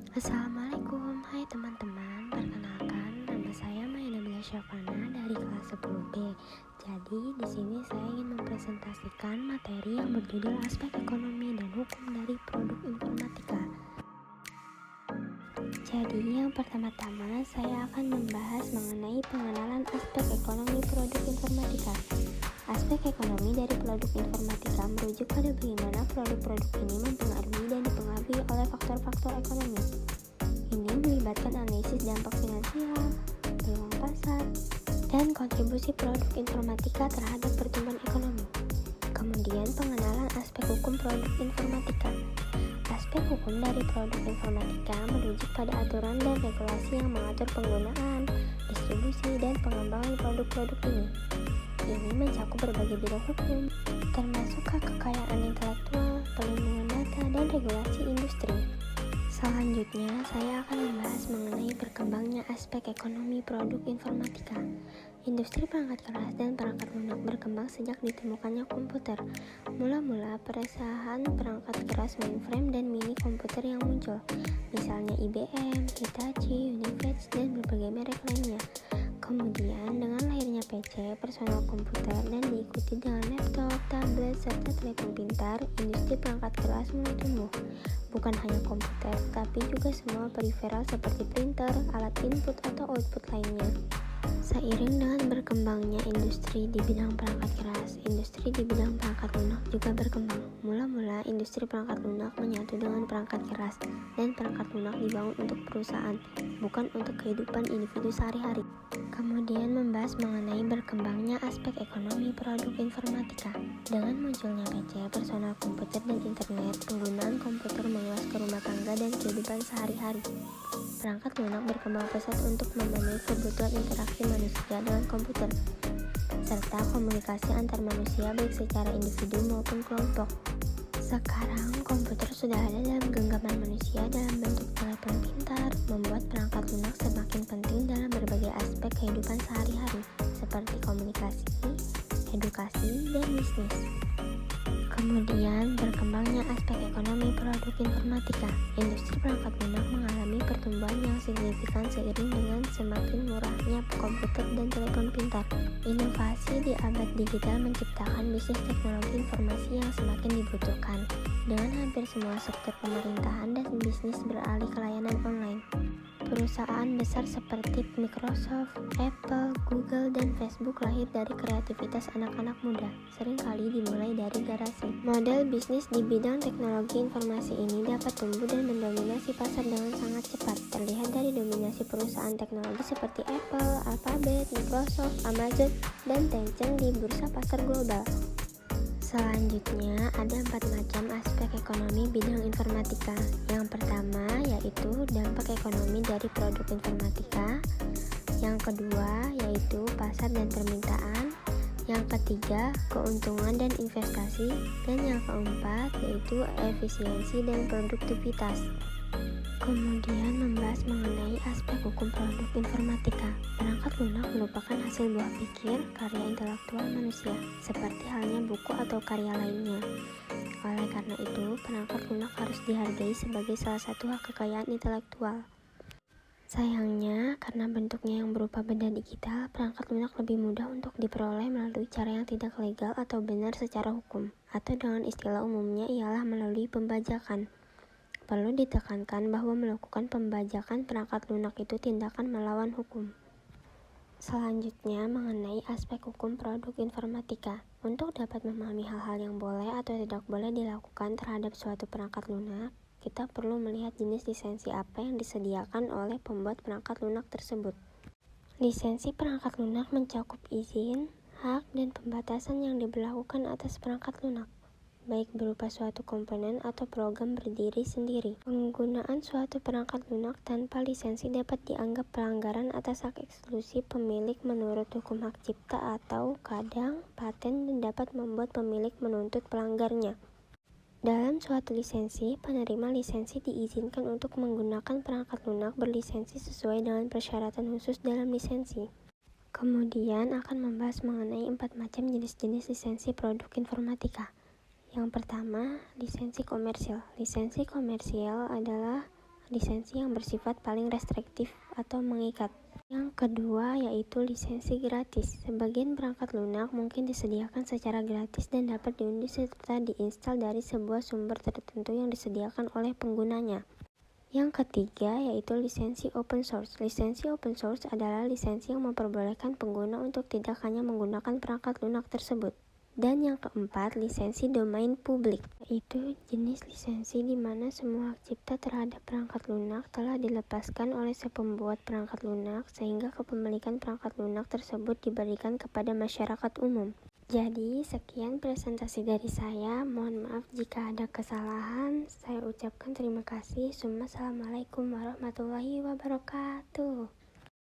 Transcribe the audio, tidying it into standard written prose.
Assalamualaikum, hai teman-teman. Perkenalkan, nama saya Maya Nabila Syafana dari kelas 10B. Jadi, di sini saya ingin mempresentasikan materi yang berjudul aspek ekonomi dan hukum dari produk informatika. Jadi, yang pertama-tama saya akan membahas mengenai pengenalan aspek ekonomi produk informatika. Aspek ekonomi dari produk informatika merujuk pada bagaimana produk-produk ini mempengaruhi dan dipengaruhi oleh faktor-faktor ekonomi. Ini melibatkan analisis dampak finansial, peluang pasar, dan kontribusi produk informatika terhadap pertumbuhan ekonomi. Kemudian pengenalan aspek hukum produk informatika. Aspek hukum dari produk informatika merujuk pada aturan dan regulasi yang mengatur penggunaan, distribusi, dan pengembangan produk-produk ini. Ini mencakup berbagai bidang hukum, termasuk hak kekayaan intelektual, perlindungan data, dan regulasi industri. Selanjutnya, saya akan membahas mengenai berkembangnya aspek ekonomi produk informatika. Industri perangkat keras dan perangkat lunak berkembang sejak ditemukannya komputer. Mula-mula, perusahaan perangkat keras mainframe dan mini komputer yang muncul, misalnya IBM, Hitachi, Univech, dan berbagai merek lainnya. Kemudian, dengan lahirnya PC, personal komputer, dan diikuti dengan laptop, tablet, serta telepon pintar, industri perangkat keras mulai tumbuh. Bukan hanya komputer, tapi juga semua periferal seperti printer, alat input atau output lainnya. Seiring dengan berkembangnya industri di bidang perangkat keras, industri di bidang perangkat lunak juga berkembang. Mula-mula, industri perangkat lunak menyatu dengan perangkat keras, dan perangkat lunak dibangun untuk perusahaan, bukan untuk kehidupan individu sehari-hari. Kemudian membahas mengenai berkembangnya aspek ekonomi produk informatika. Dengan munculnya PC, personal komputer, dan internet, penggunaan komputer meluas ke rumah tangga dan kehidupan sehari-hari. Perangkat lunak berkembang pesat untuk memenuhi kebutuhan interaksi manusia dengan komputer, serta komunikasi antar manusia baik secara individu maupun kelompok. Sekarang, komputer sudah ada dalam genggaman manusia dalam bentuk telepon pintar, membuat perangkat lunak semakin penting dalam berbagai aspek kehidupan sehari-hari, seperti komunikasi, edukasi, dan bisnis. Kemudian, berkembangnya aspek ekonomi produk informatika. Industri perangkat lunak mengalami pertumbuhan yang signifikan seiring dengan semakin murahnya komputer dan telepon pintar. Inovasi di abad digital menciptakan bisnis teknologi informasi yang semakin dibutuhkan, dengan hampir semua sektor pemerintahan dan bisnis beralih ke layanan online. Perusahaan besar seperti Microsoft, Apple, Google, dan Facebook lahir dari kreativitas anak-anak muda, seringkali dimulai dari garasi. Model bisnis di bidang teknologi informasi ini dapat tumbuh dan mendominasi pasar dengan sangat cepat, terlihat dari dominasi perusahaan teknologi seperti Apple, Alphabet, Microsoft, Amazon, dan Tencent di bursa pasar global. Selanjutnya, ada 4 macam aspek ekonomi bidang informatika. Yang pertama yaitu dampak ekonomi dari produk informatika. Yang kedua yaitu pasar dan permintaan. Yang ketiga, keuntungan dan investasi. Dan yang keempat yaitu efisiensi dan produktivitas. Kemudian membahas mengenai aspek hukum produk informatika. Perangkat lunak merupakan hasil buah pikir karya intelektual manusia, seperti halnya buku atau karya lainnya. Oleh karena itu, perangkat lunak harus dihargai sebagai salah satu hak kekayaan intelektual. Sayangnya, karena bentuknya yang berupa benda digital, perangkat lunak lebih mudah untuk diperoleh melalui cara yang tidak legal atau benar secara hukum, atau dengan istilah umumnya ialah melalui pembajakan. Perlu ditekankan bahwa melakukan pembajakan perangkat lunak itu tindakan melawan hukum. Selanjutnya mengenai aspek hukum produk informatika. Untuk dapat memahami hal-hal yang boleh atau tidak boleh dilakukan terhadap suatu perangkat lunak, kita perlu melihat jenis lisensi apa yang disediakan oleh pembuat perangkat lunak tersebut. Lisensi perangkat lunak mencakup izin, hak, dan pembatasan yang diberlakukan atas perangkat lunak, baik berupa suatu komponen atau program berdiri sendiri. Penggunaan suatu perangkat lunak tanpa lisensi dapat dianggap pelanggaran atas hak eksklusif pemilik menurut hukum hak cipta atau kadang paten dan dapat membuat pemilik menuntut pelanggarnya. Dalam suatu lisensi, penerima lisensi diizinkan untuk menggunakan perangkat lunak berlisensi sesuai dengan persyaratan khusus dalam lisensi. Kemudian akan membahas mengenai 4 macam jenis-jenis lisensi produk informatika. Yang pertama, lisensi komersial. Lisensi komersial adalah lisensi yang bersifat paling restriktif atau mengikat. Yang kedua yaitu lisensi gratis. Sebagian perangkat lunak mungkin disediakan secara gratis dan dapat diunduh serta diinstal dari sebuah sumber tertentu yang disediakan oleh penggunanya. Yang ketiga yaitu lisensi open source. Lisensi open source adalah lisensi yang memperbolehkan pengguna untuk tidak hanya menggunakan perangkat lunak tersebut. Dan yang keempat, lisensi domain publik, yaitu jenis lisensi di mana semua hak cipta terhadap perangkat lunak telah dilepaskan oleh si pembuat perangkat lunak sehingga kepemilikan perangkat lunak tersebut diberikan kepada masyarakat umum. Jadi, sekian presentasi dari saya. Mohon maaf jika ada kesalahan. Saya ucapkan terima kasih. Assalamualaikum warahmatullahi wabarakatuh.